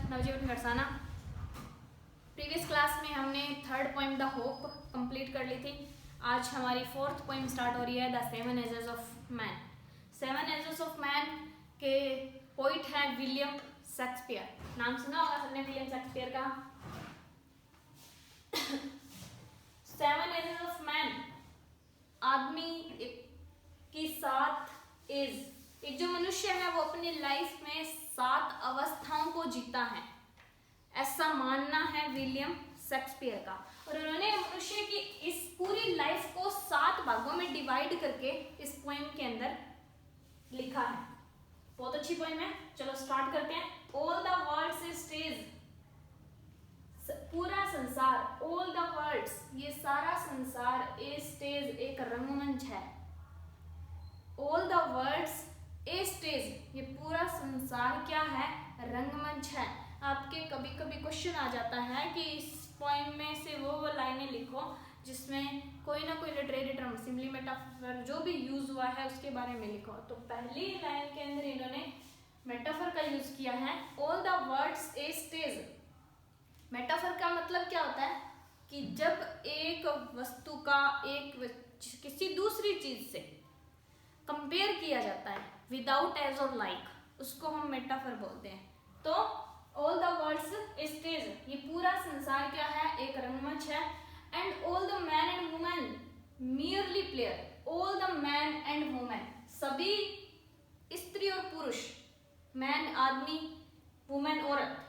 नवजीवन Garsana. Previous class में हमने third poem the hope complete कर ली थी। आज हमारी फोर्थ पोइम स्टार्ट हो रही है the seven ages of man. Seven ages of man के पोइट है विलियम शेक्सपियर। नाम सुना होगा सबने विलियम शेक्सपियर का। सेवन एजेस ऑफ मैन, आदमी की 7 एज, एक जो मनुष्य है वो अपनी लाइफ में 7 अवस्थाओं को जीता है, ऐसा मानना है विलियम शेक्सपियर का। और उन्होंने मनुष्य की इस पूरी लाइफ को 7 भागों में डिवाइड करके इस पोएम के अंदर लिखा है। बहुत अच्छी पोएम है, चलो स्टार्ट करते हैं। All the worlds is stage, पूरा संसार, ऑल द वर्ल्ड्स, ये सारा संसार इज स्टेज, एक रंगमंच है। All the worlds a stage, ये पूरा संसार क्या है? रंगमंच है। आपके कभी कभी क्वेश्चन आ जाता है कि इस पोएम में से वो लाइनें लिखो जिसमें कोई ना कोई लिटरेरी टर्म, सिंपली मेटाफर जो भी यूज हुआ है उसके बारे में लिखो। तो पहली लाइन के अंदर इन्होंने मेटाफर का यूज किया है, all the words a stage. Metaphor का मतलब क्या होता है कि जब एक वस्तु का किसी दूसरी चीज से कंपेयर किया जाता है विदाउट एज और लाइक, उसको हम मेटाफर बोलते हैं। तो ऑल द वर्ल्ड्स स्टेज, ये पूरा संसार क्या है? एक रंगमंच है। And all the man and women merely player, all the man and women, सभी स्त्री और पुरुष, मैन आदमी, वुमेन औरत,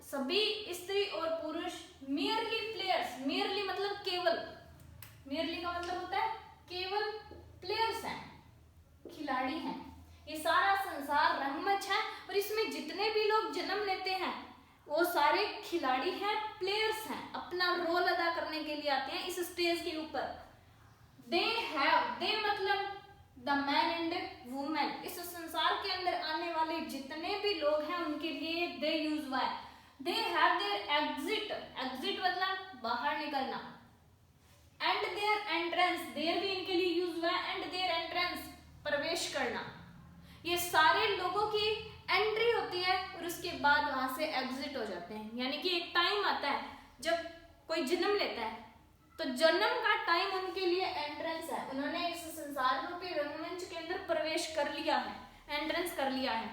सभी स्त्री और पुरुष मियरली प्लेयर्स, मियरली मतलब केवल, मियरली का मतलब होता है केवल, प्लेयर्स हैं, खिलाड़ी हैं। ये सारा संसार रंगमंच है और इसमें जितने भी लोग जन्म लेते हैं वो सारे खिलाड़ी हैं, प्लेयर्स हैं, अपना रोल अदा करने के लिए आते हैं इस स्टेज के ऊपर। दे हैव, दे मतलब द मैन एंड वुमेन, इस संसार के अंदर आने वाले जितने भी लोग हैं उनके लिए दे यूज हुआ है। दे हैव देयर एग्जिट, एग्जिट मतलब बाहर निकलना, एंड देयर एंट्रेंस, देयर भी इनके लिए यूज हुआ है, एंड देयर एंट्रेंस प्रवेश करना। ये सारे लोगों की एंट्री होती है और उसके बाद वहां से एग्जिट हो जाते हैं। यानी कि एक टाइम आता है जब कोई जन्म लेता है तो जन्म का टाइम उनके लिए एंट्रेंस है। उन्होंने इस संसार रूपी रंगमंच के अंदर प्रवेश कर लिया है, एंट्रेंस कर लिया है।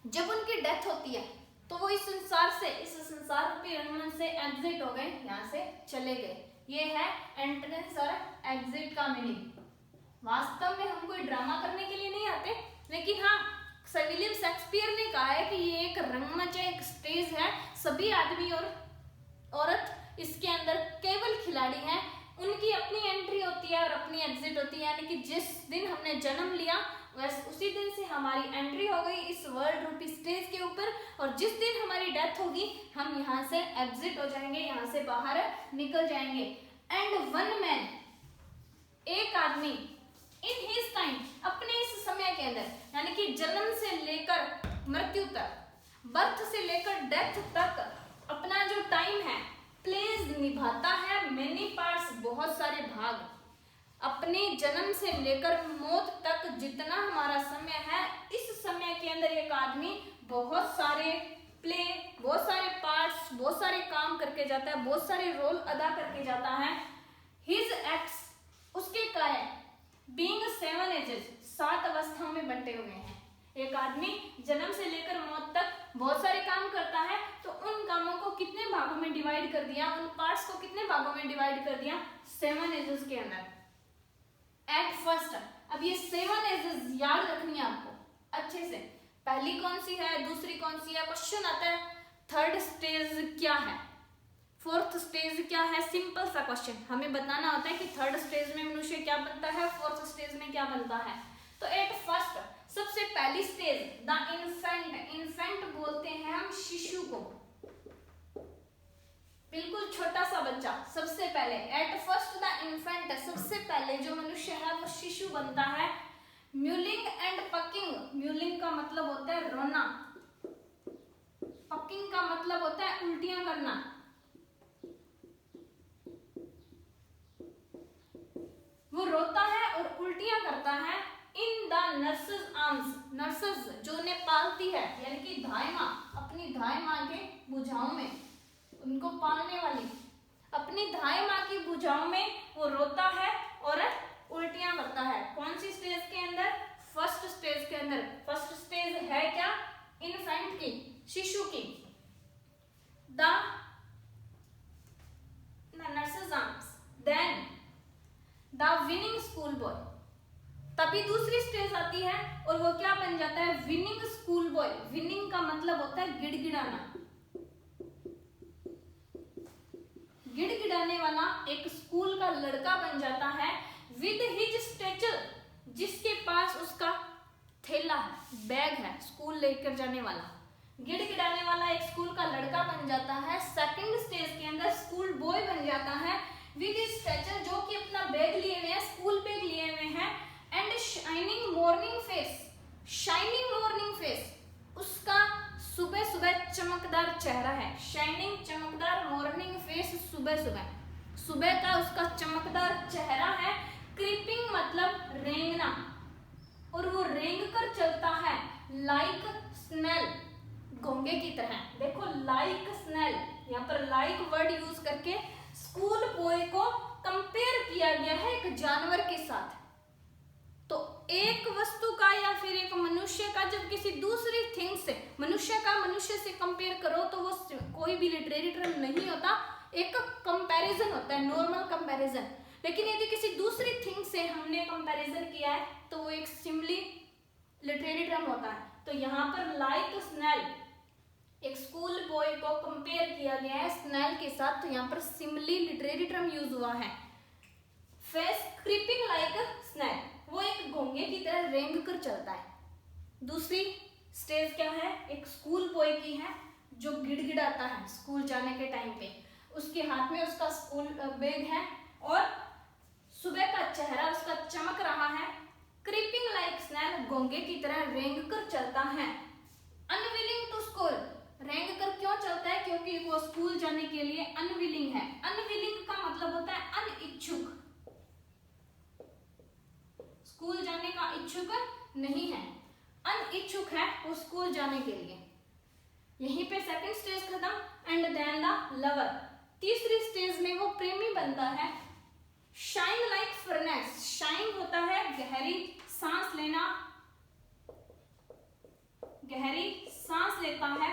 जब उनकी डेथ होती है तो वो इस संसार रूपी रंगमंच से एग्जिट हो गए, यहाँ से चले गए। ये है एंट्रेंस और एग्जिट का मीनिंग। वास्तव में हम कोई ड्रामा करने के लिए नहीं आते, लेकिन हाँ, विलियम शेक्सपियर ने कहा है कि ये एक रंगमंच है, एक स्टेज है, सभी आदमी और औरत इसके अंदर केवल खिलाड़ी हैं। उनकी अपनी एंट्री होती है और अपनी एग्जिट होती है। यानी कि जिस दिन हमने जन्म लिया वैसे उसी दिन से हमारी एंट्री हो गई इस वर्ल्ड रूपी स्टेज के ऊपर, और जिस दिन हमारी डेथ होगी हम यहाँ से एग्जिट हो जाएंगे, यहाँ से बाहर निकल जाएंगे। एंड वन मैन, एक आदमी, इन हिज टाइम, अपने इस समय के अंदर, यानी कि जन्म से लेकर मृत्यु तक, बर्थ से लेकर डेथ तक अपना जो टाइम है प्लेज निभाता है, मेनी पार्ट्स, बहुत सारे भाग। अपने जन्म से लेकर मौत तक जितना हमारा समय है, इस समय के अंदर एक आदमी बहुत सारे प्ले, बहुत सारे पार्ट्स, बहुत सारे काम करके जाता है, बहुत सारे रोल अदा करके जाता है। हिज एक्ट्स, उसके कारण, बीइंग 7 एजेस, 7 अवस्थाओं में बंटे हुए हैं। एक आदमी जन्म से लेकर मौत तक बहुत सारे काम करता है, तो उन कामों को कितने भागों में डिवाइड कर दिया, उन पार्ट्स को कितने भागों में डिवाइड कर दिया? 7 एजेस के अंदर। एट फर्स्ट, अब ये 7 एजेस याद रखनी है आपको अच्छे से। पहली कौन सी है, दूसरी कौन सी है, क्वेश्चन आता है। थर्ड स्टेज क्या है, फोर्थ स्टेज क्या है, सिंपल सा क्वेश्चन। हमें बताना होता है कि थर्ड स्टेज में मनुष्य क्या बनता है, फोर्थ स्टेज में क्या बनता है। तो एट फर्स्ट, सबसे पहली स्टेज द इन्फेंट, इन्फेंट बोलते हैं हम शिशु को, बिल्कुल छोटा सा बच्चा। सबसे पहले एट फर्स्ट द इन्फेंट, सबसे पहले जो मनुष्य है वो शिशु बनता है। म्यूलिंग एंड पकिंग, म्यूलिंग का मतलब होता है रोना, पकिंग का मतलब होता है उल्टियां करना। वो रोता है और उल्टियां करता है। In the nurse's arms, nurses जो उन्हें पालती है, यानी कि धाई माँ अपनी धाय माँ के भुजाओं में, उनको पालने वाली, अपनी धाय माँ की भुजाओं में वो रोता है और उल्टियां करता है। कौन सी स्टेज के अंदर? फर्स्ट स्टेज के अंदर। फर्स्ट स्टेज है क्या? इन्फेंट की, शिशु की। The nurse's arms, then the winning school boy. तभी दूसरी स्टेज आती है और वो क्या बन जाता है? Winning school boy. विनिंग का मतलब होता है गिड़गिड़ाना, गिड़गिड़ाने वाला एक स्कूल का लड़का बन जाता है विद हिज स्टेचर, जिसके पास उसका थैला है, बैग है, स्कूल लेकर जाने वाला। गिड़गिड़ाने वाला एक स्कूल का लड़का बन जाता है। सेकंड स्टेज के अंदर स्कूल बॉय बन जाता है विद हिज स्टेचर, जो कि अपना बैग लिए हुए हैं, स्कूल बैग लिए हुए हैं, and shining morning face. Shining morning face, उसका सुबह सुबह चमकदार चेहरा है। शाइनिंग चमकदार, मॉर्निंग फेस सुबह सुबह, सुबह का उसका चमकदार चेहरा है। क्रीपिंग मतलब रेंगना, और वो रेंग कर चलता है लाइक स्नेल, घोंगे की तरह। देखो लाइक स्नेल, यहाँ पर लाइक वर्ड यूज करके स्कूल बॉय को कंपेयर किया गया है एक जानवर के साथ। तो एक वस्तु का या फिर एक मनुष्य का जब किसी दूसरी थिंग से, मनुष्य का मनुष्य से कंपेयर करो तो वो कोई भी लिटरेरी टर्म नहीं होता, एक कंपैरिजन होता है, नॉर्मल कंपैरिजन। लेकिन यदि किसी दूसरी थिंग से हमने कंपैरिजन किया है तो वो एक सिमिली लिटरेरी टर्म होता है। तो यहाँ पर लाइक स्नेल, एक स्कूल बॉय को कंपेयर किया गया है स्नेल के साथ, तो यहाँ पर सिमिली लिटरेरी टर्म यूज हुआ है। फेस क्रीपिंग लाइक स्नेल, वो एक घोंगे की तरह रेंग कर चलता है। दूसरी स्टेज क्या है? एक स्कूल बॉय की है जो गिड़गिड़ाता है स्कूल जाने के टाइम पे। उसके हाथ में उसका स्कूल बैग है और सुबह का चेहरा उसका चमक रहा है। क्रीपिंग लाइक स्नेल, घोंगे की तरह रेंग कर चलता है। अनविलिंग टू स्कूल, रेंग कर क्यों चलता है? क्योंकि वो स्कूल जाने के लिए अनविलिंग है। अनविलिंग का मतलब होता है अनिच्छुक, स्कूल जाने का इच्छुक नहीं है, अनिच्छुक है वो स्कूल जाने के लिए। यहीं पे सेकंड स्टेज खत्म। एंड देन द लवर, तीसरी स्टेज में वो प्रेमी बनता है। शाइन लाइक फर्नेस, शाइन होता है गहरी सांस लेना, गहरी सांस लेता है।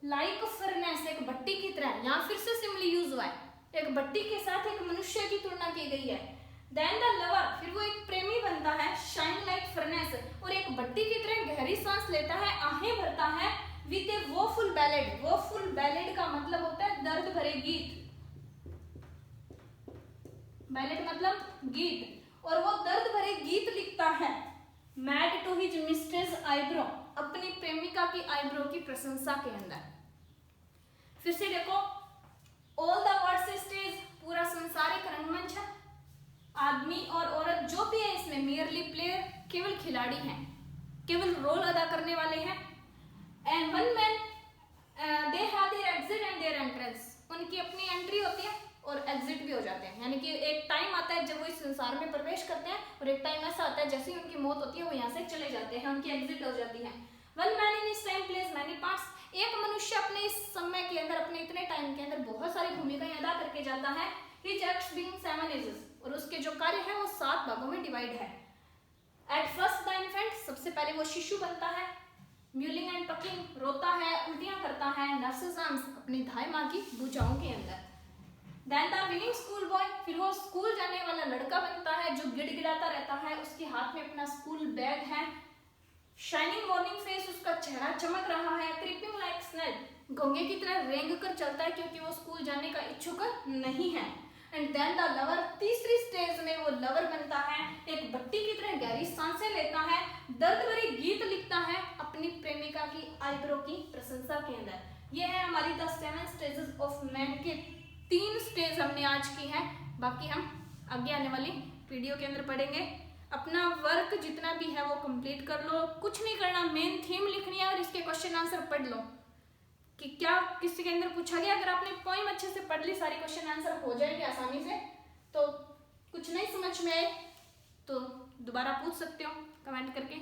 लाइक फर्नेस, एक भट्टी की तरह, यहां फिर से सिमिली यूज हुआ है, एक भट्टी के साथ एक मनुष्य की तुलना की गई है। देन द लवर, फिर वो एक प्रेमी बनता है, शाइन लाइक फर्नेस, और एक भट्टी की तरह गहरी सांस लेता है, आहें भरता है, with A woeful ballad. Woeful ballad का मतलब होता है दर्द भरे गीत, बैलेड मतलब गीत, और वो दर्द भरे गीत लिखता है। Mad to his mistress eyebrow, अपनी प्रेमिका की आईब्रो की प्रशंसा के अंदर। फिर से देखो, ऑल द वर्ड्स स्टेज, पूरा संसार एक रंगमंच है। आदमी और औरत जो भी है इसमें मियरली प्लेयर, केवल खिलाड़ी हैं, केवल रोल अदा करने वाले हैं। And one man they have their exit and their entrance, उनकी अपनी एंट्री होती है और एग्जिट भी हो जाते हैं। यानी कि एक टाइम आता है जब वो इस संसार में प्रवेश करते हैं, और एक टाइम ऐसा आता है जैसे ही उनकी मौत होती है वो यहाँ से चले जाते हैं, उनकी एग्जिट हो जाती है। One man in his time plays many parts, एक मनुष्य अपने इस समय के अंदर, अपने इतने टाइम के अंदर बहुत सारी भूमिकाएं अदा करके जाता है। हिज एक्ट्स बीइंग 7 एजेस, और उसके जो कार्य है वो 7 भागों में डिवाइड है। एट फर्स्ट द इन्फेंट, सबसे पहले वो शिशु बनता है। म्यूलिंग एंड पकिंग, रोता है, उल्टियां करता है। नर्सेस आर्म्स, अपनी धाय माँ की भुजाओं के अंदर। Then the winning school boy, फिर वो स्कूल जाने वाला लड़का बनता है जो गिड़गिड़ाता रहता है, उसके हाथ में अपना स्कूल बैग है। शाइनिंग मॉर्निंग फेस, उसका चेहरा चमक रहा है। क्रीपिंग लाइक स्नेल, घोंगे की तरह रेंग कर चलता है क्योंकि वो स्कूल जाने का इच्छुक नहीं है। एंड देन द लवर, तीसरी स्टेज में वो लवर बनता है, एक भट्टी की तरह गहरी सांसें लेता है, दर्द भरे गीत लिखता है अपनी प्रेमिका की आईब्रो की प्रशंसा के अंदर। ये है हमारी द 7 स्टेजेस ऑफ मैन के 3 स्टेज हमने आज की है। बाकी हम आगे आने वाली वीडियो के अंदर पढ़ेंगे। अपना वर्क जितना भी है वो कंप्लीट कर लो, कुछ नहीं करना, मेन थीम लिखनी है और इसके क्वेश्चन आंसर पढ़ लो कि क्या किसी के अंदर पूछा गया। अगर आपने पोइम अच्छे से पढ़ ली, सारी क्वेश्चन आंसर हो जाएंगे आसानी से। तो कुछ नहीं समझ में आए तो दोबारा पूछ सकते हो कमेंट करके।